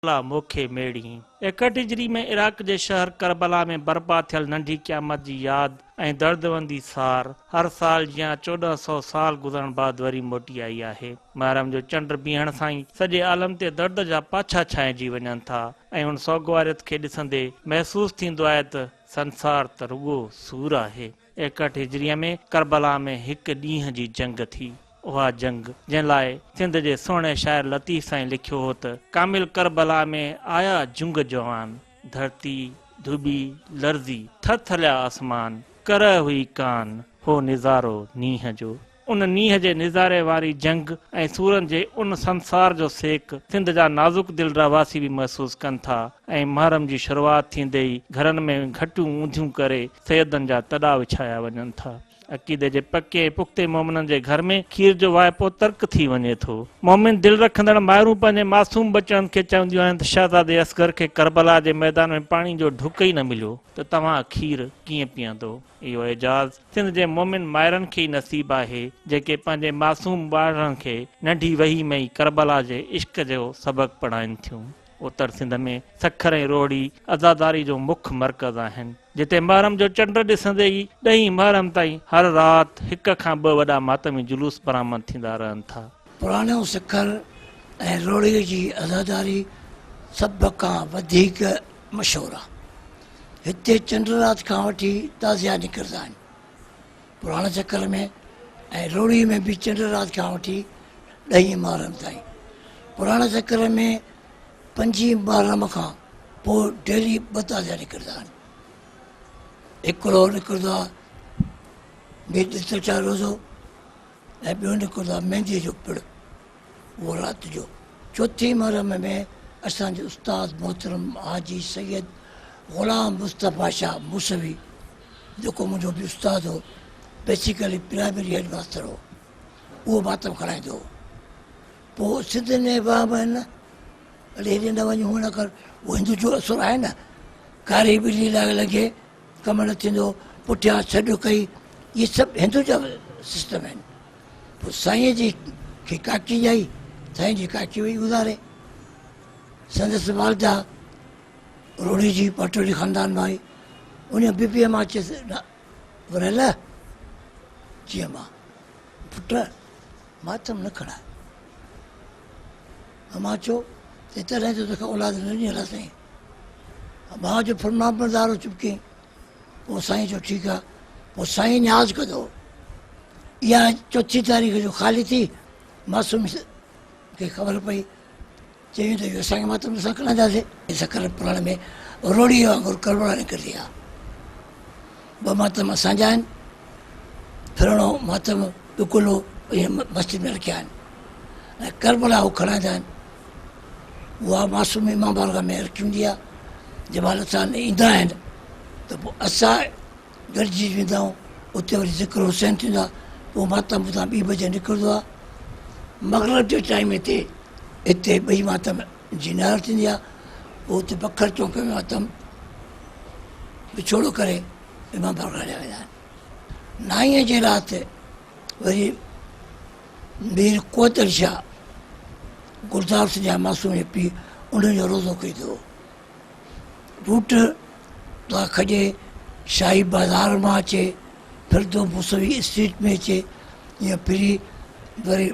करबला मोखे मेड़ी। 61 हिजरी में इराक जे शहर करबला में बर्पा थियल नंढी क़यामत जी याद ऐं दर्दवंदी सार हर साल जियां 1400 साल गुज़रण बाद वरी मोटी आई आहे। मुहर्रम जो चंड बीहण सां ई सॼे आलम ते दर्द जा पाछा छाइजी वञनि था ऐं उन सोगवारियत खे ॾिसंदे महसूस थींदो आहे त संसार त रुॻो सूर आहे। 61 हिजरीअ में करबला में हिकु ॾींहं जी जंग थी। उहा जंग जंहिं लाइ सिंध जे सुहिणे शाइर लतीफ़ साईं लिखियो हो त कामिल करबला में आया जुंग जवान, धरती धुबी लर्ज़ी थरथलिया आसमान, कर हुई कान हो निज़ारो नींहं जो। उन नींहं जे निज़ारे वारी जंग ऐं सूरनि जे उन संसार जो सेक सिंध जा नाज़ुक दिल रहवासी बि महसूस कनि था ऐं मुहर्रम जी शुरूआति थींदे ई घरनि में घटियूं ऊंधियूं करे सैयदनि जा तॾा विछाया वञनि था। अक़ीदे जे पके पुख़्ते मोमिननि जे घर में खीर जो वाइपो तर्क थी वञे थो। मोमिन दिलि रखंदड़ माइरूं पंहिंजे मासूम बचड़नि खे चवंदियूं आहिनि त शहज़ादे असगर खे करबला जे मैदान में पाणी जो ढुक ई न मिलियो त तव्हां खीर कीअं पीअंदो। इहो एजाज़ सिंध जे मोमिन माइरनि खे ई नसीब आहे जेके पंहिंजे मासूम ॿारनि खे नंढी वही में ई करबला जे इश्क जो सबक़ पढ़ाइनि थियूं। उत्तर सिंध में सखर ऐं रोहड़ी अज़ादारी जो मुख्य मर्कज़ आहिनि जिते मुहर्रम जो चंड ॾिसंदे ई 10 मुहर्रम ताईं हर राति 1 खां 2 वॾा मातमी जुलूस बरामद थींदा रहनि था। पुराणो सखर ऐं रोहड़ीअ जी अज़ादारी सभ खां वधीक मशहूरु आहे। हिते चंड राति खां वठी ताज़िया निकिरंदा आहिनि। पुराणे चकर में ऐं रोहड़ी में बि चंड राति खां वठी 10 मुहर्रम ताईं। पुराणे चकर में 5 मुहर्रम खां पोइ डेली 2 ताज़िया निकिरंदा आहिनि। हिकिड़ो निकिरंदो आहे मीर चार रोज़ो ऐं ॿियो निकिरंदो आहे मेहंदीअ जो पिड़, उहो राति जो। चौथी मुहर्रम में असांजो उस्ताद मोहतरम हाजी सैयद ग़ुलाम मुस्तफ़ा शाह मूसवी जेको मुंहिंजो बि उस्ताद हो, बेसिकली प्राइमरी हेड मास्टर हो, उहो मातम खणाईंदो हो। पोइ सिंध में वाम आहिनि न, अड़े हेॾे न वञूं न कर, उहो हिंदू जो असुरु आहे न, कारी ॿिली लॻे कमु न थींदो, पुठियां छॾ कई, इहे सभु हिंदू जा सिस्टम आहिनि। पोइ साईं जी खे काकी ॼाई, साईं जी काकी वई गुज़ारे। संदसि वालदा रोड़ी जी पटोड़ी ख़ानदान मां आई, उन बीबीअ मां अचेसि वरियल जीअं मां पुट मातम न खणाए। मां चयो तॾहिं त तोखे औलाद न ॾियण साईं, मां जो फरमान बरदारो चुप कयईं। पोइ साईं जो ठीकु आहे। पोइ साईं न्याज़ कंदो, इहा 4 तारीख़ जो ख़ाली थी, मासूम खे ख़बर पई, चई त इहो असांखे मातम असां खणंदासीं। सखर पुराणे में रोड़ीअ वांगुरु करबला निकिरंदी आहे। 2 मातम असांजा आहिनि, फिरणो मातम बिकुलो ईअं मस्जिद में रखिया आहिनि ऐं करबला उहो खणाईंदा आहिनि। उहा मासूम इमाम बारगाह में रखी हूंदी आहे। जंहिं महिल असां ईंदा आहिनि त पोइ असां गॾिजी वेंदा आहियूं, उते वरी ज़िक्र हुसैन थींदो आहे। पोइ मातम हुतां 2 बजे निकिरंदो आहे। मग़रिब जे टाइम ते हिते 2 मातम जी नहर थींदी आहे। पोइ हुते पखर चौक में मातम विछोड़ो करे इमाम बारगाह हलिया वेंदा आहिनि। 9 जे राति वरी मीर कोतल शाह गुरदास जा मासूम पीउ उन्हनि जो रोज़ो कईंदो हो। रूट तव्हां खॼे शाही बाज़ार मां अचे, फिरदो मूसवी स्ट्रीट में अचे, ईअं फिरी वरी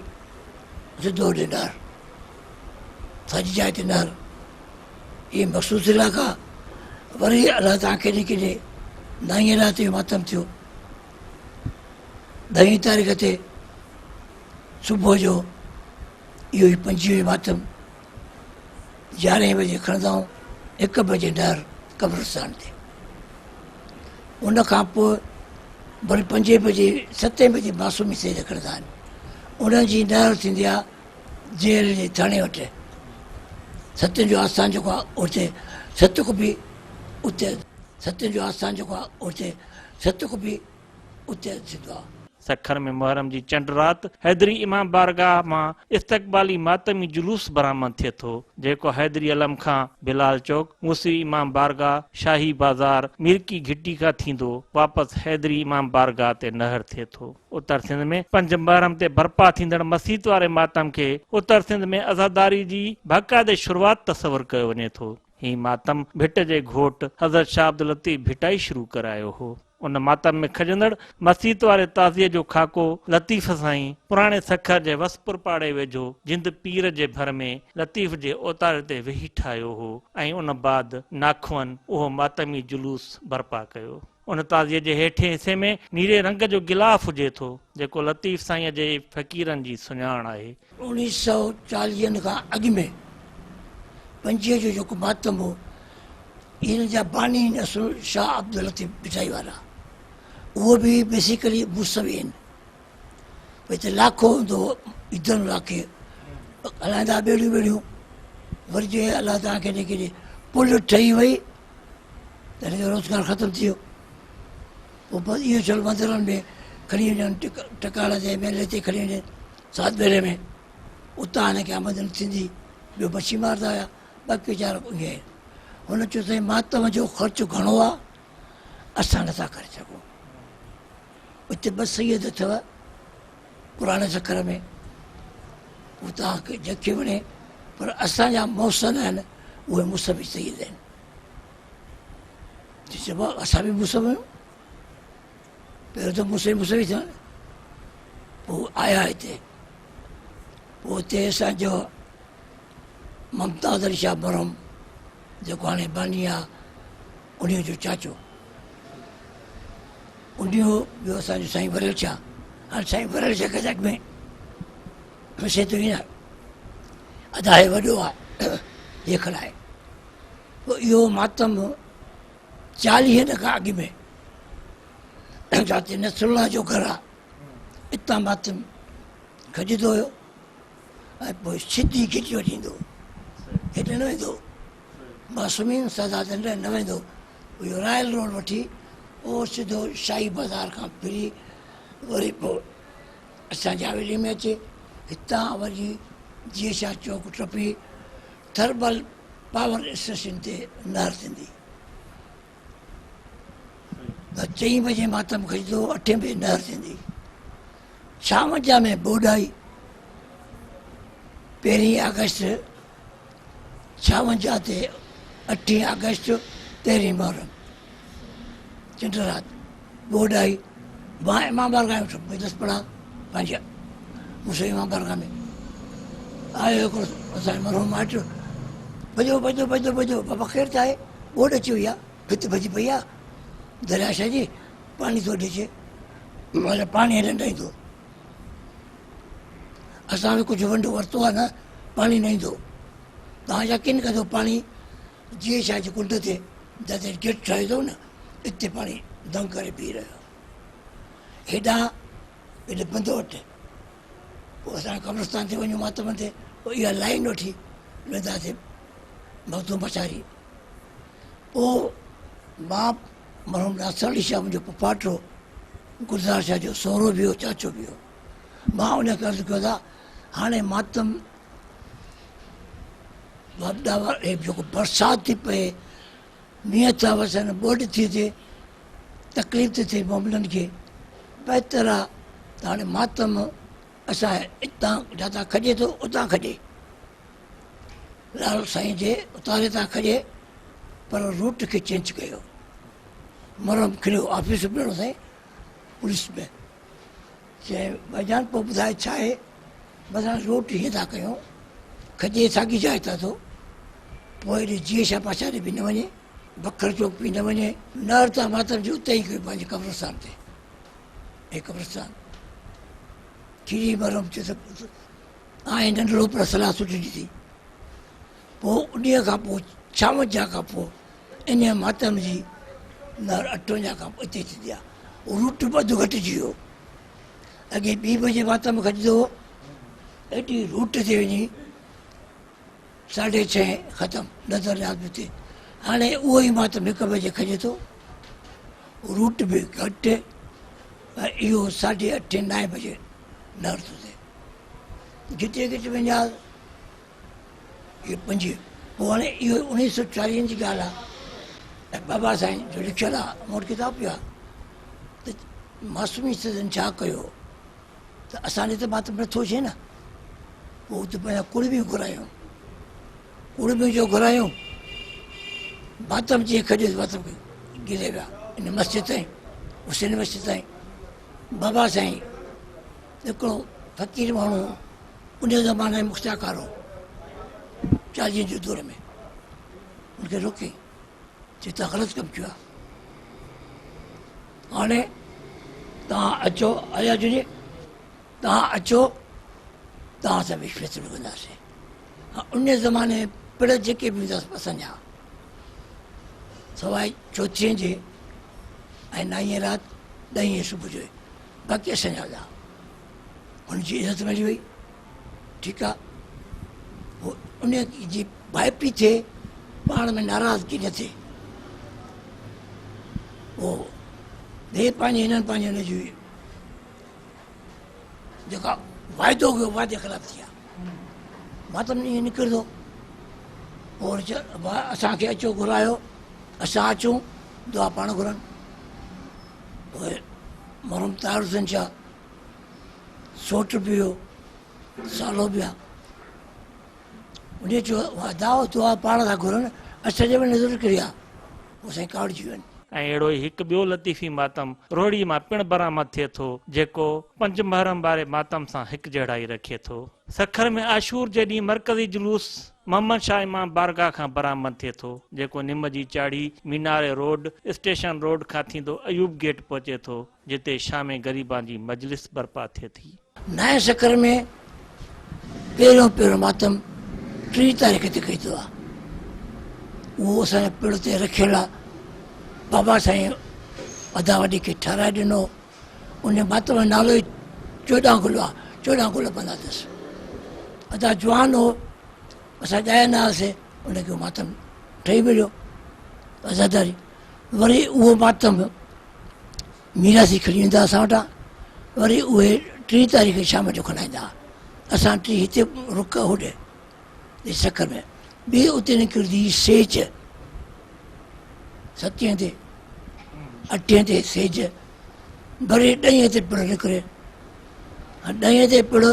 सिधो होॾे नहर, साॼी जाइ ते नहर, इहे मखसूस इलाइक़ा। वरी अलाह तव्हां केॾे केॾे 9 राति जो मातम थियो। 10 तारीख़ ते सुबुह जो इहो ई 25 मातम 11 बजे खणंदा आहियूं, 1 बजे नहर कब्रस्तान ते। उन खां पोइ वरी 5 बजे 7 बजे मासूमी सैद खणंदा आहिनि। उन्हनि जी नहर थींदी आहे जेल जे थाणे वटि। 7 जो आस्थान जेको आहे उते सतुक बि उते, 7 जो आस्थान जेको आहे उते सतुक बि उते थींदो आहे। सखर में मुहर्रम जी चंड रात हैदरी इमाम बारगाह मां इस्तक़बाली मातमी जुलूस बरामद थिए थो, जेको हैदरी अलम खां बिलाल चौक, मूसी इमाम बारगाह, शाही बाज़ार, मिर्की घिटी खां थींदो वापसि हैदरी इमाम बारगाह ते नहर थिए थो। उत्तर सिंध में 5 मुहर्रम ते बर्पा थींदड़ मस्जिद वारे मातम खे उत्तर सिंध में अज़ादारी जी बाक़ायदे शुरूआत तसवर कयो वञे थो। ही मातम भिट जे घोट हज़रत शाह अब्दुल लतीफ़ भिटाई शुरू करायो हो। उन मातम में खजंदड़ मस्जिद वारे ताज़िए जो खाको लतीफ़ साईं पुराणे सखर जे वसपुर पाड़े वेझो जिंद पीर जे भर में लतीफ़ जे ओतारे ते वेही ठाहियो हो ऐं उन बाद नाखवन उहो मातमी जुलूस बर्पा कयो। उन ताज़िए जे हेठे हिसे में नीरे रंग जो गिलाफ हुजे थो, जेको लतीफ़ साईं जे फ़क़ीरनि जी सुञाण आहे। 1940 खां अॻु में 25 जो जेको मातम हो, इन जा बानी असुल शाह अब्दुल लतीफ़ भिटाई वारा, उहो बि बेसिकली मूसवी आहिनि। भई हिते लाखो हूंदो ईदन लाखे हलाईंदा ॿेड़ियूं ॿेड़ियूं, वरी जे अलाह ताला केॾे केॾे पुल ठही वई त हिन जो रोज़गारु ख़तमु थी वियो। पोइ बसि इहो चल मंदरनि में खणी वञनि, टकाणे ते मेले ते खणी वञनि, सात बेरे में उतां हिनखे आमदनी थींदी, ॿियो मच्छी मारदा हुया, बाक़ी वीचारा ईअं आहिनि। हुन चयो साईं मातम जो ख़र्चु घणो आहे, असां नथा करे सघूं। उते बसि सैयद अथव पुराणे सखर में, उहो तव्हांखे जंहिंखे वणे, पर असांजा मौसन आहिनि उहे मुसवी सैयद आहिनि। चइबो असां बि मुसव आहियूं, पहिरियों त मुसवी थियनि, पोइ आया हिते। पोइ हुते असांजो मुमताज़ अली शाह मरहम जेको हाणे बानी आहे, उन जो चाचो, उन ॿियो असांजो साईं वरेल शाह। हाणे साईं वरेल शाह गजक में वसे तो ई न अदाए वॾो आहे हे खणाए। पोइ इहो मातम 40 खां अॻु में जिते नसरुल्ला जो घर आहे, हितां मातम खजंदो हुयो ऐं पोइ सिधी खिचियो ॾींदो, हेॾे न वेंदो, मासूमीन सदादन न वेंदो, इहो रॉयल रोड वठी पोइ सिधो शाही बाज़ार खां फिरी वरी पोइ असांजी हवेली में अचे, हितां वरी जीअं शाह चौक टपी थर्मल पावर स्टेशन ते नहर थींदी। 4 बजे मातम खजंदो, 8 बजे नहर थींदी। शाम जा में बोडाई 1 अगस्त 56 ते 8 अगस्त 13 मुहर्रम चंड रात बोडाई मां इमाम बारगाह में वठो 10 पढ़ा 5 मूंखे इमाम बारगाह में आयो हिकिड़ो असांजो मरहूम माइट, भॼो भॼो भॼो भॼो बाबा ख़ैर त आहे, ॿोॾ अची वई आहे, भित भॼी पई आहे, दरिया जी पाणी थो ॾिजे, मतलब पाणी हेॾे न ईंदो, असां बि कुझु वंड वरितो आहे न, पाणी न ईंदो। तव्हां यकीन कजो पाणी जीअं छा जे कुंड ते जिते गेट ठाहे अथऊं न, हिते पाणी दम करे पी रहियो, हेॾां हेॾे बंदो वटि। पोइ असां कब्रस्तान ते वञूं मातम ते, पोइ इहा लाइन वठी वेंदासीं मखदूम पछारी। पोइ मां मरहूम नासर अली शाह मुंहिंजो पुपाटो गुलज़ार शाह जो सहुरो बि हो, चाचो बि हो। मां उनखे अर्ज़ु कयो था, हाणे मातम जेको बरसाति थी पए, मींहं था वसनि, ॿोॾ थी थिए, तकलीफ़ थी थिए मोमिननि खे, बहितर आहे त हाणे मातम असां हितां जितां खॼे थो उतां खॼे, लाल साईं जे उतारे था खॼे, पर रूट खे चेंज कयो। मरहम खणियो ऑफिस में साईं पुलिस में, चए भाईजान पोइ ॿुधाए छा आहे, बसि हाणे रूट हीअं था कयूं, खॼे साॻी जाइ था थो, पोइ हेॾे जीअं छा पाछाड़े बि न वञे, बखर चौक बि न वञे, नहर तां मातम जो उते ई कयो पंहिंजे कब्रस्तान ते। हे कब्रस्तान खीरी मरहम चयो त हाणे नंढिड़ो पर सलाह सुठी ॾिठी। पोइ उन खां पोइ 56 खां पोइ इन मातम जी नहर 58 खां पोइ हिते थींदी आहे, उहो रूट बि अधु घटिजी वियो। अॻे 2 बजे मातम खजंदो हो, एॾी रूट ते वञी 6:30 ख़तमु नज़र यादि में थिए, हाणे उहो ई मातम 1 बजे खजे थो, रूट बि घटि, इहो 8:30 9 बजे नर थो थिए जिते किथे वञा इहो 5 पोइ हाणे इहो 1940 जी ॻाल्हि आहे ऐं बाबा साईं जो लिखियलु आहे मूं वटि किताब पियो आहे त मासूमी सदन छा कयो त असांजे त मातम नथो अचे न पोइ हुते पंहिंजा कुड़बियूं घुरायूं कुड़बियूं जो घुरायूं मातम जीअं खॼे मातम गिरे विया इन मस्जिद ताईं हुसैन मस्जिद ताईं बाबा साईं हिकिड़ो फ़क़ीर माण्हू उन ज़माने में मुख़्तियाकार हो 40 जे दौर में उनखे रोकी चई तव्हां ग़लति कमु कयो आहे हाणे तव्हां अचो आया जुजे तव्हां अचो तव्हां सां बि फ़ैसिलो कंदासीं हा उन ज़माने में पिण जेके बि हूंदासीं असांजा सवाइ 4 जे ऐं 9 राति 10 सुबुह जो बाक़ी असांजा हुआ हुनजी इज़त मिली वई ठीकु आहे उन जी भाइपी थिए पाण में नाराज़गी न थिए पोइ हे पंहिंजे हिननि पंहिंजे हुनजी जेका वाइदो कयो वाइदे ख़िलाफ़ु थी विया मां त ईअं निकिरंदो पोइ असांखे अचो घुरायो असां अचूं दुआ पाण घुरनि पोइ मरहूम ताहिर हुसैन शाह सोट बि हुयो सालो बि आहे उन चयो दाव दुआ पाण था घुरनि असांजे में नज़र किरी आहे पोइ साईं कावड़जी विया ऐं अहिड़ो ई हिकु ॿियो लतीफ़ी मातम रोहड़ी मां पिण बरामद थिए थो जेको 5 मुहर्रम वारे मातम सां हिकु जहिड़ाई रखे थो सखर में आशूर जे ॾींहुं मरकज़ी जुलूस मोहम्मद शाह इमाम बारगाह खां बरामद थिए थो जेको निम जी चाढ़ी मीनारे रोड स्टेशन रोड खां थींदो अयूब गेट पहुचे थो जिते शाम ग़रीबान जी मजलिस बर्पा थिए थी नए सखर में पहिरियों मातम 3 तारीख़ ते कई अथव उहो असांजे पिण ते रखियलु आहे बाबा साईं वॾा वॾी खे ठाराए ॾिनो उन मातम जो नालो ई 14 गुल आहे 14 गुल बंदा अथसि अदा जवान हो असां ॼाया न हुआसीं उनखे मातम ठही मिलियो आज़ादारी वरी उहो मातम मीरासी खणी ईंदा असां वटां वरी उहे 3 तारीख़ शाम जो खणाईंदा असां 3 हिते रुक होॾे सखर में ॿी उते निकिरंदी सेज 7 ते 8 ते सेज वरी 10 ते पिण निकिरे 10 ते पिण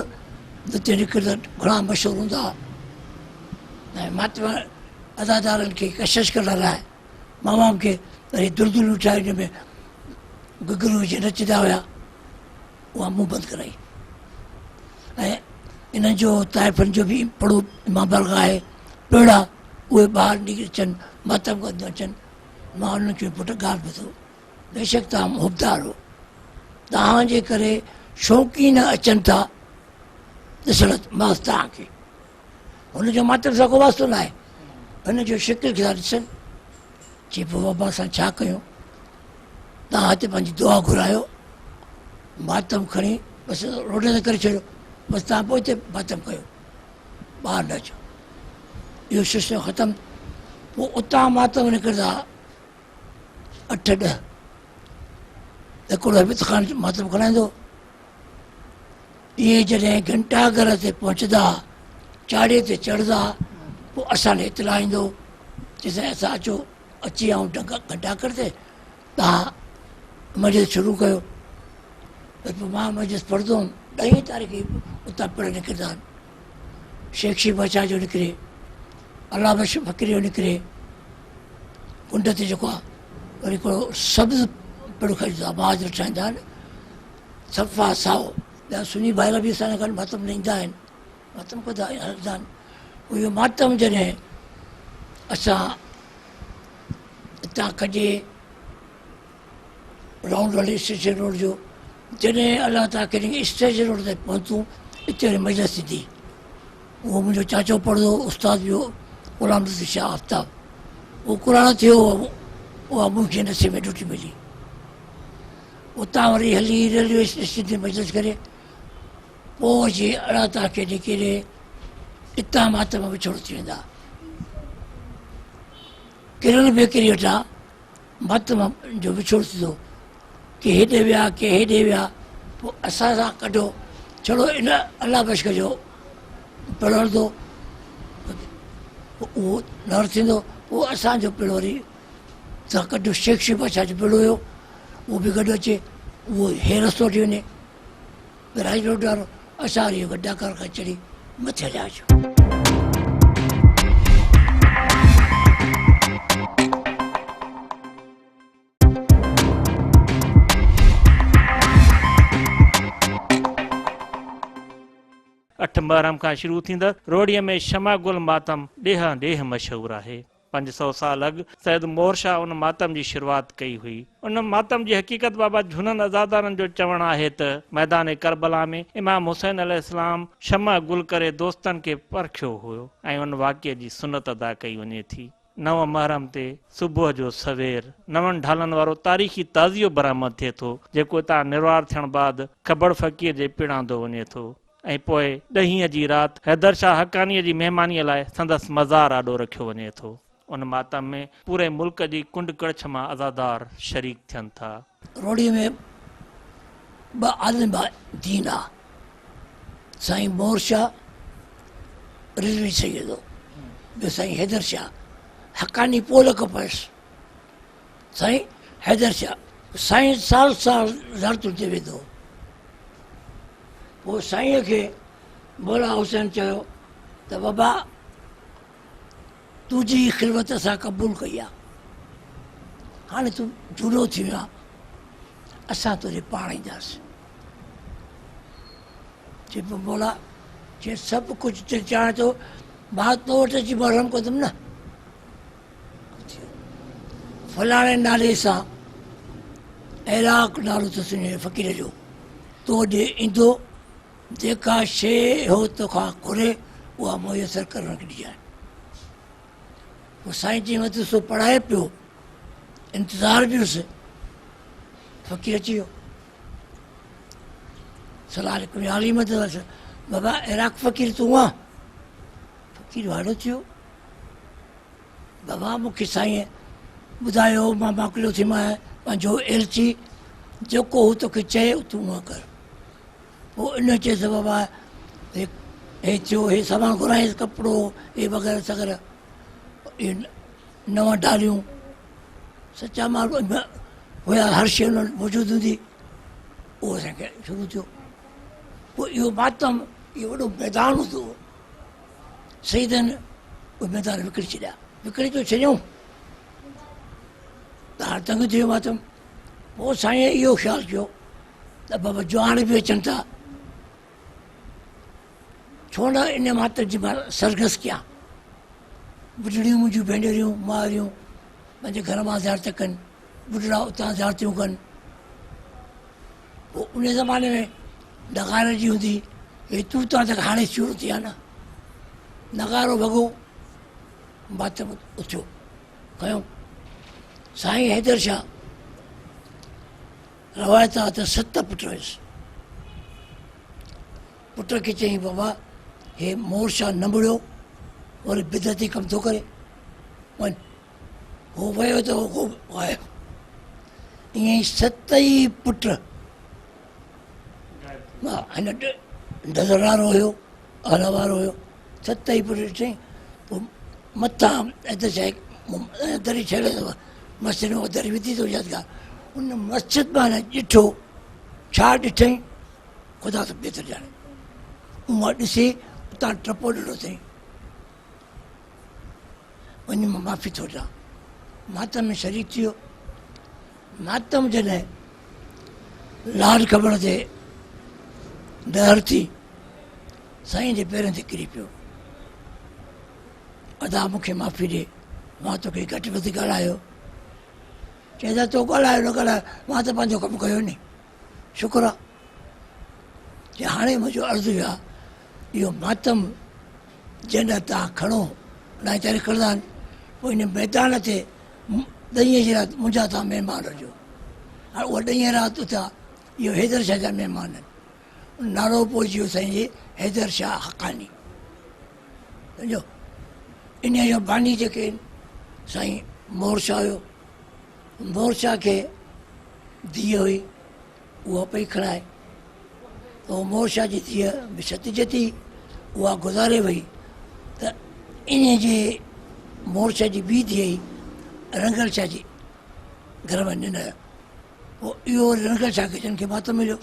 उते निकिरंदा घणा मशहूरु हूंदा ऐं मातम अदादारनि खे कशिश करण लाइ मामाम खे वरी दुरदुलूं ठाहे हुन में घुघरू विझी नचंदा हुया उहा मुंहुं बंदि कराई ऐं इन्हनि जो ताइफ़नि जो बि पढ़ो इमाम बारगाह आहे पेड़ा उहे ॿाहिरि निकिरी अचनि मातम कंदियूं अचनि मां उन्हनि खे पुटु ॻाल्हि ॿुधो बेशक तव्हां मुबदार हो तव्हांजे करे शौक़ीन अचनि था ॾिसण मां तव्हांखे हुनजो मातम सां को वास्तो न आहे हुनजो शिकिल खे था ॾिसनि चई पोइ बाबा असां छा कयूं तव्हां हिते पंहिंजी दुआ घुरायो मातम खणी बसि रोड ते करे छॾियो बसि तव्हां पोइ हिते मातम कयो ॿाहिरि न अचो इहो सिलसिलो ख़तमु पोइ उतां मातम निकिरंदा 8-10 हिकिड़ो हबीत ख़ान मातम खणाईंदो इहे जॾहिं घंटाघर ते पहुचंदा चाड़ीअ ते चढ़ंदा पोइ असांखे इतला ईंदो चइसां असां अचो अची विया घंटाघर ते तव्हां मस्जिद शुरू कयो पोइ मां मस्जिद पढ़ंदो हुउमि 10 तारीख़ उतां पिण निकिरंदा आहिनि शेख शी बादशाह जो निकिरे अलाह बख्श फ़क़ीर जो निकिरे कुंड ते जेको आहे वरी हिकिड़ो सब्ज़ पिण खणींदा आवाज़ ठाहींदा आहिनि सफ़ा साओ ॿिया सुनी भाइर बि असांजे गॾु मातम न ईंदा आहिनि मातम कंदा हलंदा आहिनि इहो मातम जॾहिं असां हितां कजे राउंड वाली स्टेशन रोड जो जॾहिं अलाह ताला कॾहिं स्टेशन रोड ते पहुतूं हिते वरी मजलिस थींदी उहो मुंहिंजो चाचो पढ़ंदो उस्ताद बि हो ग़ुलाम रज़ी शाह आफ्ताब उहो क़ुर थियो उहा मूंखे नसीब में ॾुठी मिली उतां वरी हली रेलवे स्टेशन ते मजलिस करे पोइ अची अलाह ताला खे निकिरे हितां मातम विछोड़ थी वेंदा किरण बेकरी वटां मातम जो विछोड़ थींदो के हेॾे विया के हेॾे विया, पोइ असां सां कढो, चलो इन अलाह बश्क जो पिणु हलंदो, उहो न थींदो। पोइ असांजो पिणु वरी सां कढो शेख बादशाह जो पिणु हुयो, उहो बि गॾु अचे, उहो हे रस्तो वठी वञे राज रोड वारो, असां वरी वॾा कार खां चढ़ी मथे हलिया अचूं। अठ मुहर्रम खां शुरू थींदड़ रोड़ीअ में शमा गुल मातम ॾेह ॾेह मशहूरु आहे। 500 साल अॻु सैद मोहर शाह उन मातम जी शुरूआति कई हुई। उन मातम जी हक़ीक़त बाबति झूननि अज़ादारनि जो चवणु आहे त मैदान करबला में इमाम हुसैन अलैहिस्सलाम शमा गुल करे दोस्तनि खे परखियो हुयो ऐं उन वाक़िए जी सुनत अदा कई वञे थी। 9 मुहर्रम ते सुबुह जो सवेर 9 ढालनि वारो तारीख़ी ताज़ियो बरामद थिए थो, जेको हितां निर्वार थियण बाद खबड़ फ़क़ीर जे पिणांदो वञे थो ऐं पोइ 10 जी राति हैदर शाह हक़ानीअ जी महिमानीअ लाइ संदसि मज़ार आॾो रखियो वञे थो। उन मातम में पूरे मुल्क जी कुंड कड़छ मां अज़ादार शरीक थियनि था। रोड़ीअ में 2 आलिम दीन आहे, साईं मोहर शाह रिज़वी सैयदो, ॿियो साईं हैदर शाह हक़ानी पोल कपस, साईं हैदर शाह साईं साल साल ज़ारतुनि ते वेंदो। पोइ साईंअ खे मौला हुसैन चयो त बाबा तुंहिंजी ख़िदमत असां क़बूल कई आहे, हाणे तूं जूनो थी वियो आहे, असां तुंहिंजे पाण ईंदासीं। चए पोइ मौला चए सभु कुझु चाहे थो, मां तो वटि अची मरहम कंदुमि न। फलाणे नाले सां इराक नालो अथसि फ़क़ीर जो, तो ॾे ईंदो, जेका शइ हो तोखां घुरे उहा मुयसरु करण खे ॾिजांइ। पोइ साईं जी मदरसो पढ़ाए पियो, इंतज़ारु बि हुयुसि, फ़क़ीर अची वियो, सलाह लिखी हाली मदरसो, बाबा इराक फ़क़ीर तूं आहे? फ़क़ीर वाइड़ो थियो, बाबा मूंखे साईं ॿुधायो, मां मोकिलियो थी मां पंहिंजो एलची, जेको हू तोखे चए तूं उहा कर। पोइ इन चए त बाबा हे थियो, हे सामान घुराइसि, कपिड़ो हे वग़ैरह सग़ैरह, इहे 9 डालियूं, सचा माल हुया, हर शइ मौजूदु हूंदी, उहो असांखे शुरू थियो। पोइ इहो मातम, इहो वॾो मैदान हूंदो हुओ, शहीदनि उहे मैदान विकिणी छॾिया, विकिणी थो छॾियऊं त हाणे तंग थी वियो मातम। पोइ साईं इहो ख़्यालु कयो त बाबा जवान बि अचनि था, छो न इन मातम जी मां सरगस कयां, बुढड़ियूं मुंहिंजियूं भेनरियूं मारियूं पंहिंजे घर मां ज़ियारत कनि, बुढड़ा उतां ज़ियारतियूं कनि। पोइ उन ज़माने में नगारे जी हूंदी, हे तूं तां त हाणे शुरू थी आहे न, नगारो वॻो, मातम उथियो खयों। साईं हैदर शाह रवायत आहे त 7 पुट हुयसि। पुट खे चयईं बाबा हे मोहर शाह न मुड़ियो, वरी बिदती कमु थो करे, वञ। हो वियो त हो आयो, ईअं ई 7 ई पुट, हिन नज़र वारो हुयो, हल वारो हुयो, 7 ई पुट ॾिठईं। पोइ मथां हैदर शाह दरी ठहियल अथव, मस्जिद में दरी विधी अथव यादगार, उन मस्जिद मां ॾिठो, छा ॾिठईं ख़ुदा त बहितर ॼाणे, उहा ॾिसी उतां टपो ॾिनो अथई, वञी मां माफ़ी थो ॾियां। मातम में शरीक थी वियो। मातम जॾहिं लाड खबड़ ते दहर थी, साईं जे पेरनि ते किरी पियो, अदा मूंखे माफ़ी ॾे, मां तोखे घटि वधि ॻाल्हायो। चए त तो ॻाल्हायो न ॻाल्हायो, मां त पंहिंजो कमु कयो नी, शुक्र आहे। चए हाणे मुंहिंजो अर्ज़ु आहे, इहो मातम जॾहिं तव्हां खणो 9 तारीख़ खणंदा आहिनि, पोइ इन मैदान ते 10 जी राति मुंहिंजा तव्हां महिमान हुजो। हाणे उहा 10 राति उतां इहो हैदर शाह जा महिमान आहिनि, नालो पहुची वियो साईं जी हैदर शाह हक़ानी, सम्झो। इन जो बानी जेके आहिनि साईं मोहर शाह हुयो, मोहर शाह खे धीअ हुई उहा पई खणाए त उहो मोरशाह जी धीअ बि छतिजे थी, उहा गुज़ारे वई त इन जे मोरशाह जी ॿी धीअ ई रंगल शाह जी घर में ॾिन, पोइ इहो रंगल शाह खे जिन खे मातम मिलियो।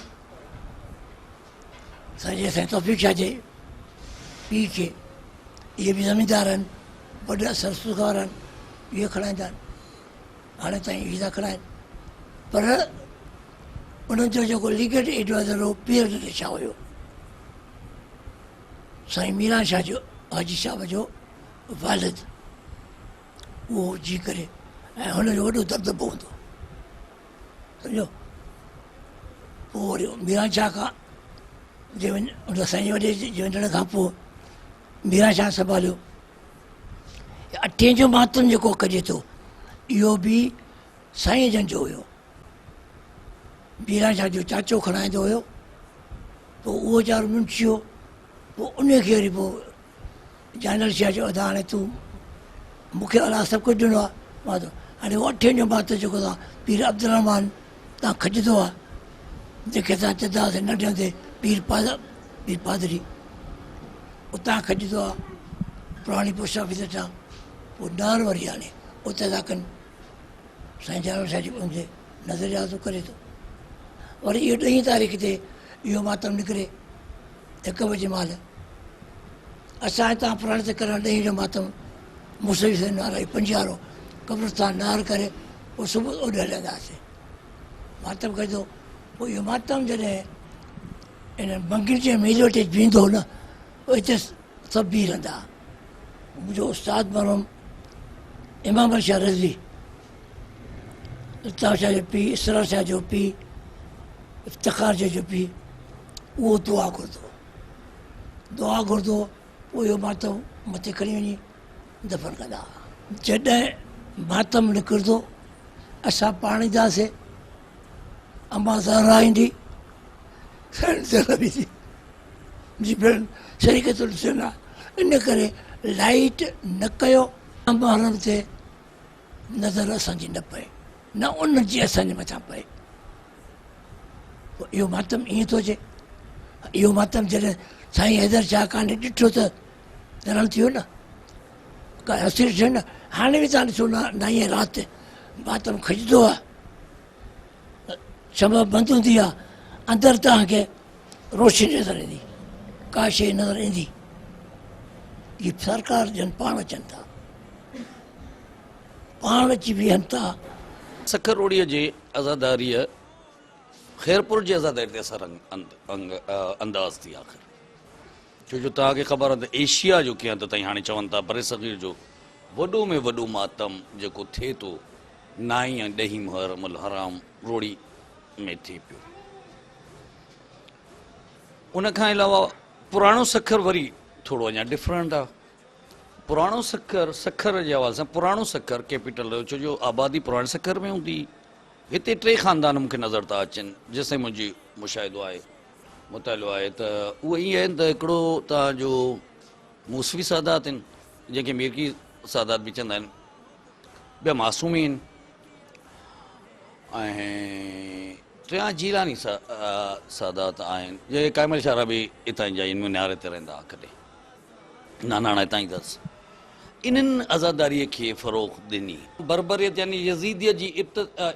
असांजे तौफ़ीक़ शाह जे पीउ खे, इहे बि ज़मीनदार आहिनि, वॾा सरसूकार आहिनि, इहे खणाईंदा आहिनि, हाणे ताईं इहे था खणाइनि। पर उन्हनि जो जेको लीगल एडवाइज़र हो पीर नंढे शाह हुयो, साईं मीरान शाह जो हाजी साहब जो वालिद, उहो जी करे ऐं हुनजो वॾो दबदबो हूंदो, सम्झो। पोइ वरी मीरान शाह खां हुन साईं वॾे जे वञण खां पोइ मीरान शाह संभालियो। अठें जो मातम जेको कजे थो, इहो बि साईं जन जो हुयो। मीरान शाह जो चाचो खणाईंदो हुयो, पोइ उहो वीचारो मुंशी हो, पोइ उनखे वरी पोइ जानल शाह जो अदा हाणे तूं मूंखे अलाह सभु कुझु ॾिनो आहे, मां त हाणे उहो अठें जो मातम जेको तव्हां पीर अब्दुल रहमान तव्हां खजंदो आहे, जंहिंखे असां चवंदा हुआसीं नंढे हूंदे पीर पादरी, उतां खजंदो आहे पुराणी पोस्ट ऑफिस अचां, पोइ नार वरी हाणे उते था कनि, साईं जानल शाह जी उनजे नज़रिया थो करे थो। वरी इहो 10 तारीख़ ते इहो मातम निकिरे 1 बजे महिल, असां हितां पुराणे ते करणु 10 जो मातम मुसवी से नार आई पंजारो कब्रस्तान नार करे, पोइ सुबुह ओॾे हलंदासीं मातम कजो। पोइ इहो मातम जॾहिं इन मंगिल जे मेलो ते बीहंदो न, पोइ हिते सभु बीह रहंदा। मुंहिंजो उस्ताद मरहूम इमाम शाह रज़वी, अल्ताफ़ शाह जो पीउ, इसरार शाह जो पीउ, इफ्तिखार जो पीउ, उहो दुआ घुरंदो, पोइ इहो मातम मथे खणी वञी दफ़न कंदा। जॾहिं मातम निकिरंदो असां पाण ईंदासीं, अम्मा ज़हरा ईंदी, मुंहिंजी भेण शरीकतुल हुसैन आहे, इन करे लाइट न कयो, महरम ते नज़र असांजी न पए, न उन जी असांजे मथां पए। पोइ इहो मातम ईअं थो अचे। इहो मातम जॾहिं साईं हैदर शाह काने ॾिठो त हैरान थी वियो न, का हसीर थियो न। हाणे बि तव्हां ॾिसो न, नाईं राति मातम खजंदो आहे, शमा बंदि हूंदी आहे, अंदरि तव्हांखे रोशनी नज़र ईंदी, का शइ नज़र ईंदी। इहे सरकार जन पाण अचनि था, पाण अची बीहनि था। सखरोड़ीअ जे आज़ादारीअ ख़ैरपुर जे आज़ादारी ते असर अंदाज़ थी आख़िर, छो जो तव्हांखे ख़बर आहे त एशिया जो कीअं त ताईं हाणे चवनि था बरे सग़ीर जो वॾो में वॾो मातम जेको थिए थो 9 ऐं 10 मुहर्रम हराम रोड़ी में थिए पियो। उन खां अलावा पुराणो सखर वरी थोरो अञा डिफरेंट आहे। पुराणो सखर जे हवाले सां पुराणो सखर कैपिटल हुयो, छो जो आबादी पुराणे सखर में हूंदी। हिते 3 ख़ानदान मूंखे नज़र था अचनि, जेसिताईं मुंहिंजी मुशाहिदो आहे, मुतालो आहे, त उहे ईअं आहिनि त हिकिड़ो तव्हांजो मूसवी सादात आहिनि, जंहिंखे मीरकी सादात बि चवंदा आहिनि, ॿिया मासूमी आहिनि, ऐं 3 जीलानी सादात आहिनि, जे काइमल शारा बि हितां जा आहिनि, मीनारे ते रहंदा हुआ कॾहिं, नानाणा हितां ई अथसि। इन्हनि आज़ादारीअ खे फ़रोग़ ॾिनी। बरबरियत यानी यज़ीदियत जी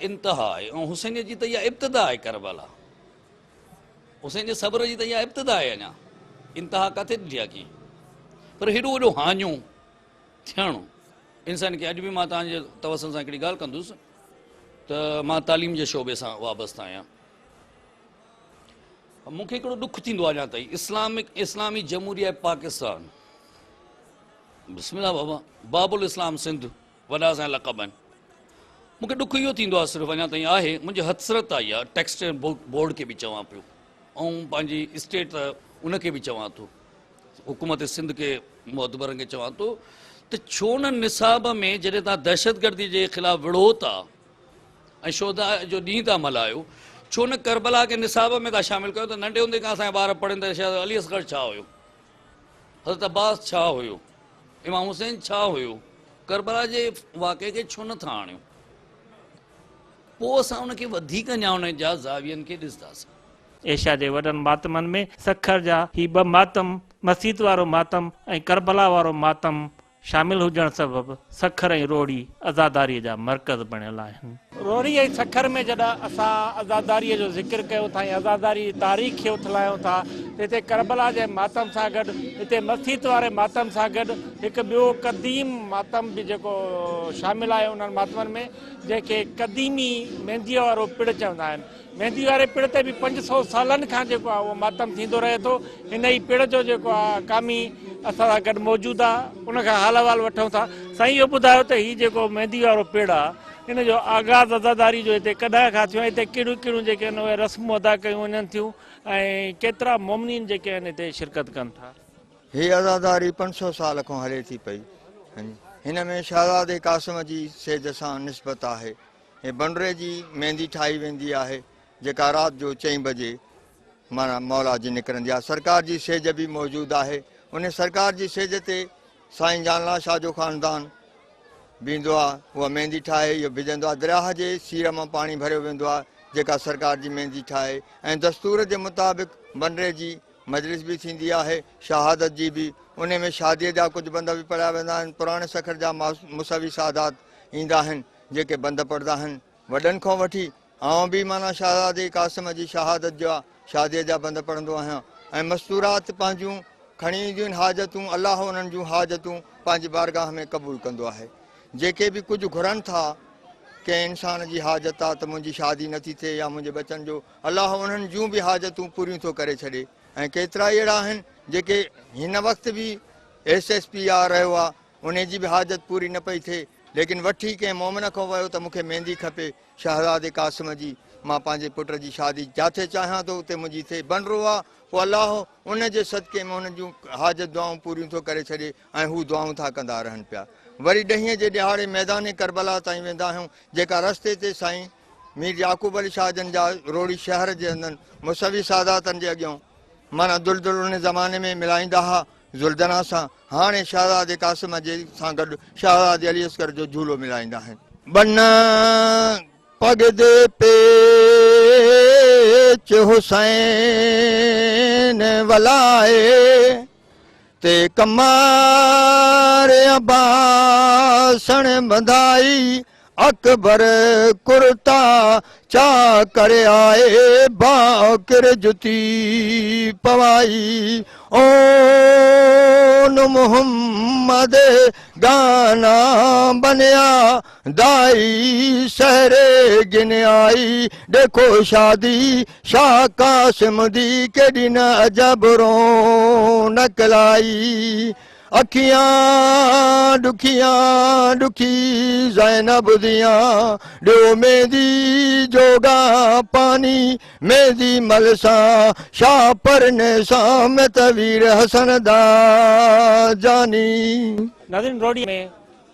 इंतिहा आहे, ऐं हुसैनियत जी त इहा इब्तिदा आहे। करबला हुसैन जे सब्र जी त इहा इब्तिदा आहे, अञा इंतिहा किथे ॾिठी आहे कीअं। पर हेॾो वॾो हाञो थियणु इंसान खे, अॼु बि मां तव्हांजे तवसल सां हिकिड़ी ॻाल्हि कंदुसि त मां तालीम जे शोबे सां वाबस्तु आहियां। मूंखे हिकिड़ो ॾुखु थींदो आहे अञा ताईं, इस्लामी जमहूरिया पाकिस्तान, बिस्मिल्लाह बाबा, बाबुल इस्लाम सिंध, वॾा असांजा लक़ब आहिनि। मूंखे ॾुखु इहो थींदो आहे, सिर्फ़ु अञा ताईं आहे, मुंहिंजी हसरत आई आहे टेक्सटाइल बोर्ड खे बि चवां पियो, ऐं पंहिंजी स्टेट उनखे बि चवां थो, हुकूमत सिंध के मुअतबरनि खे चवां थो त छो न निसाब में जॾहिं तव्हां दहशतगर्दी जे ख़िलाफ़ विढ़ो था ऐं शोधा जो ॾींहुं था मल्हायो, छो न करबला खे निसाब में था शामिलु कयो। त नंढे हूंदे खां असांजा ॿार पढ़नि था, शायदि अली असगर छा हुयो, हज़रत अब्बास छा हुयो, इमाम हुसैन छा हुयो, करबला जे वाक़े खे छो नथा आणियो। पोइ असां उनखे वधीक ञाण जा ज़ावियनि खे ॾिसंदासीं। एशिया जे वॾनि मातमनि में सखर जा ही 2 मातम, मसीत वारो मातम ऐं करबला वारो मातम शामिल हुजण सबबि सखर ऐं रोड़ी आज़ादारीअ जा मर्कज़ बणियल आहिनि। रोड़ी ऐं सखर में जॾहिं असां आज़ादारीअ जो ज़िक्र कयूं था या आज़ादारी जी तारीख़ खे उथलायूं था, हिते करबला जे मातम सां गॾु हिते मसीत वारे मातम सां गॾु हिकु ॿियो क़दीम मातम बि जेको शामिल आहे उन्हनि मातमनि में, जंहिंखे क़दीमी मेहंदीअ वारो पिड़ चवंदा आहिनि। मेहंदी वारे पिड़ ते बि 500 सालनि खां जेको आहे उहो मातम थींदो रहे थो। हिन ई पिड़ जो जेको आहे कामी असां सां गॾु मौजूदु आहे, उनखां हाल अहिवाल वठूं था। साईं इहो ॿुधायो त हीउ जेको मेहंदी वारो पिड़ आहे, हिन जो आगाज़ आज़ादारी जो हिते कॾहिं खां थियो, हिते कहिड़ियूं कहिड़ियूं जेके आहिनि उहे रस्मूं अदा कयूं वञनि थियूं ऐं केतिरा मोमिनीन जेके आहिनि हिते शिरकत कनि था? हीअ आज़ादारी 500 साल खां हले थी पई। हिन में शहज़ादे कासिम जी सेज सां निस्बत आहे। हे बंडरे जी मेहंदी ठाही वेंदी आहे जेका राति जो 4 बजे माना मौला जी निकिरंदी आहे। सरकार जी सेज बि मौजूदु आहे। उन सरकार जी सेज ते साईं जानला शाह जो ख़ानदान बीहंदो आहे, उहा मेहंदी ठाहे इहो भिजंदो आहे। दरिया जे सीर मां पाणी भरियो वेंदो आहे जेका सरकार जी मेहंदी ठाहे, ऐं दस्तूर जे मुताबिक़ बंडरे जी मजलिस बि थींदी आहे, शहादत जी बि। उन में शादीअ जा कुझु बंद बि पढ़िया वेंदा आहिनि। पुराणे सखर जा मुसवी सादात ईंदा आहिनि जेके बंद पढ़ंदा आहिनि। वॾनि खां वठी आउं बि माना शहज़ादे कासिम जी शहादत जा शादीअ जा बंद पढ़ंदो आहियां। ऐं मस्तूरात पंहिंजूं खणी ईंदियूं आहिनि हाजतूं, अलाह उन्हनि जूं हाजतूं पंहिंजी बारगाह में क़बूलु कंदो आहे। जेके बि कुझु घुरनि था कंहिं इंसान जी हाजत आहे त मुंहिंजी शादी नथी थिए या मुंहिंजे बचनि जो, अलाह उन्हनि जूं बि हाजतूं पूरियूं थो करे छॾे। ऐं केतिरा ई अहिड़ा आहिनि जेके हिन वक़्तु बि SSPR रहियो आहे, उन जी बि हाजत पूरी न पई थिए, लेकिन वठी कंहिं मोमिन खां वियो त मूंखे मेहंदी खपे शहज़ादे कासिम जी, मां पंहिंजे पुट जी शादी जिथे चाहियां थो उते मुंहिंजी थिए। बंडरो आहे, पोइ अलाह उन जे सदके में उन जूं हाजत दुआऊं पूरियूं थो करे छॾे ऐं हू दुआऊं था कंदा रहनि पिया। वरी 10 जे ॾिहाड़े मैदान करबला ताईं वेंदा आहियूं, जेका रस्ते ते साईं मीर याकूब अली शाह जन जा रोड़ी शहर जे अंदरि मुसवी सादातनि जे अॻियां माना दुलदुल उन ज़माने में मिलाईंदा हुआ ज़ुल्दना सां। हाणे शहज़ादे कासिम जे सां गॾु शहज़ादे अली अस्कर जो झूलो मिलाईंदा आहिनि। बन पगदे पेच हुसैन वलाए ते कमार अबासण बंधाई अकबर कुर्ता चा करे आए बाकर जुती पवाई ओ मोहम्मद गाना बनया दाई सहरे गिन आई देखो शादी शाह कासिम दी केडी न अजब रौनक लाई अखियां दुखियां दुखी ज़ैनब दियां ॾियो मेहंदी जोगा पानी मेहंदी मलसा शाह परने सां में तवीर हसन दा जानी। नाज़रीन, रोड़ी में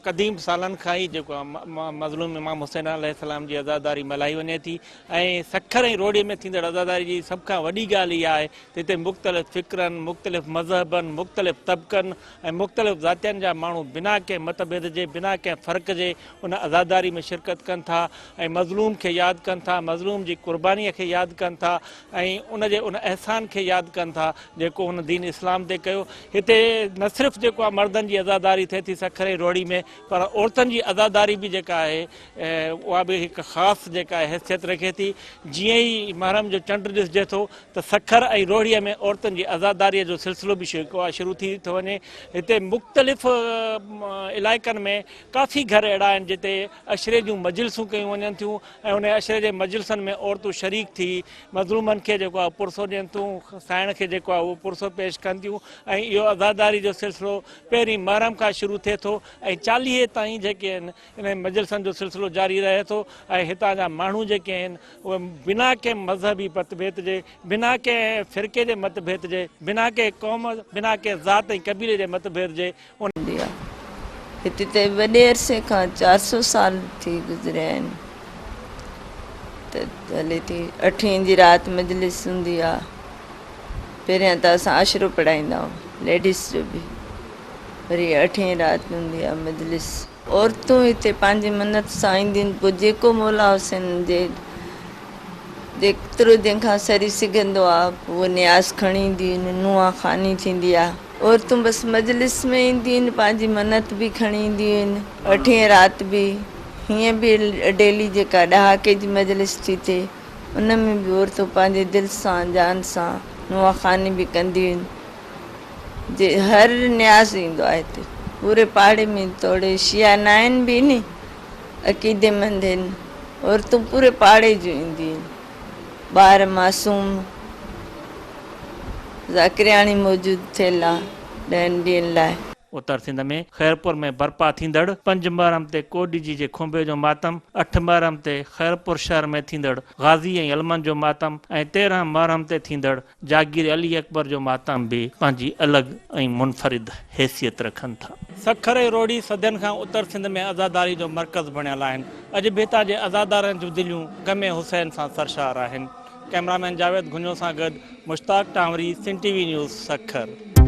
क़दीम सालनि खां ई जेको आहे मज़लूम इमाम हुसैन अलैहिस्सलाम जी आज़ादारी मल्हाई वञे थी ऐं सखर ऐं रोड़ीअ में थींदड़ आज़ादारी जी सभ खां वॾी ॻाल्हि इहा आहे त हिते मुख़्तलिफ़ फ़िक्रनि, मुख़्तलिफ़ मज़हबनि, मुख़्तलिफ़ तबक़नि ऐं मुख़्तलिफ़ ज़ातियुनि जा माण्हू बिना कंहिं मतभेद जे, बिना कंहिं फ़र्क़ जे उन आज़ादारी में शिरकत कनि था ऐं मज़लूम खे यादि कनि था, मज़लूम जी क़ुर्बानीअ खे यादि कनि था ऐं उनजे उन अहसान खे यादि कनि था जेको हुन दीन इस्लाम ते कयो। हिते न सिर्फ़ु जेको आहे मर्दनि जी आज़ादारी थिए थी सखर ऐं रोड़ी में, पर औरतुनि जी आज़ादारी बि जेका आहे उहा बि हिकु ख़ासि जेका हैसियत रखे थी। जीअं ई महरम जो चंड ॾिसजे थो त सखर ऐं रोड़ीअ में औरतुनि जी आज़ादारीअ जो सिलसिलो बि जेको आहे शुरू थी थो वञे। हिते मुख़्तलिफ़ इलाइक़नि में काफ़ी घर अहिड़ा आहिनि जिते अशरे जूं मजलिसूं कयूं वञनि थियूं ऐं उन अशरे जे मजलिसनि में औरतूं शरीक थी मज़लूमनि खे जेको आहे पुरसो ॾियनि थियूं, साइण खे जेको आहे उहो पुरसो पेश कनि थियूं ऐं इहो आज़ादारी जो सिलसिलो पहिरीं महरम खां शुरू थिए थो ऐं 40 ताईं जेके आहिनि इन मजलिसनि जो सिलसिलो जारी रहे थो ऐं हितां जा माण्हू जेके आहिनि उहे बिना कंहिं मज़हबी मतभेद जे, बिना कंहिं फ़िरके जे मतभेद जे, बिना कंहिं क़ौम, बिना कंहिं ज़ात ऐं क़बीले जे मतभेद जे उन हिते त वॾे अरसे खां 400 साल थी गुज़रिया आहिनि त हले थी। 8 जी राति मजलिस हूंदी आहे। पहिरियां त असां आशिरो पढ़ाईंदा आहियूं लेडीस जो बि, वरी 8 राति हूंदी आहे मजलिस। औरतूं हिते पंहिंजी मन्नत सां ईंदियूं आहिनि, पोइ जेको मौला हुसैन जे जेतिरो जंहिंखां सरी सघंदो आहे उहो न्यास खणी ईंदियूं आहिनि, नुंहुं खानी थींदी आहे। औरतूं बसि मजलिस में ईंदियूं आहिनि, पंहिंजी मन्नत बि खणी ईंदियूं आहिनि, अठीं राति बि हीअं बि डेली जेका ॾहाके जी मजलिस थी थिए उन में बि औरतूं पंहिंजे दिलि सां जान सां नुंहुं खानी बि कंदियूं आहिनि। जे हर न्याज़ ईंदो आहे हिते पूरे पाड़े में, थोरे शिया न आहिनि बि नी अक़ीदेमंद आहिनि, औरतूं पूरे पाड़े जूं ईंदियूं आहिनि। ॿार मासूम ज़ाकिरियाणी मौजूदु थियल आहे 10 ॾींहंनि लाइ। उत्तर सिंध में ख़ैरपुर में बर्पा थींदड़ 5 मुहर्रम ते कोडी जी जे खुंबे जो मातम, 8 मुहर्रम ते ख़ैरपुर शहर में थींदड़ गाज़ी ऐं अलमन जो मातम ऐं 13 मुहर्रम ते थींदड़ जागीर अली अकबर जो मातम बि पंहिंजी अलॻि ऐं मुनफ़रिद हैसियत रखनि था। सखर ऐं रोड़ी सदियनि खां उत्तर सिंध में आज़ादारी जो मर्कज़ बणियल आहिनि। अॼु बि हितां जे आज़ादारनि जूं दिलियूं ग़मे हुसैन सां सरशार आहिनि। कैमरामैन जावेद घुञो सां गॾु मुश्ताक टांवरी, सिंध टीवी न्यूज़, सखर।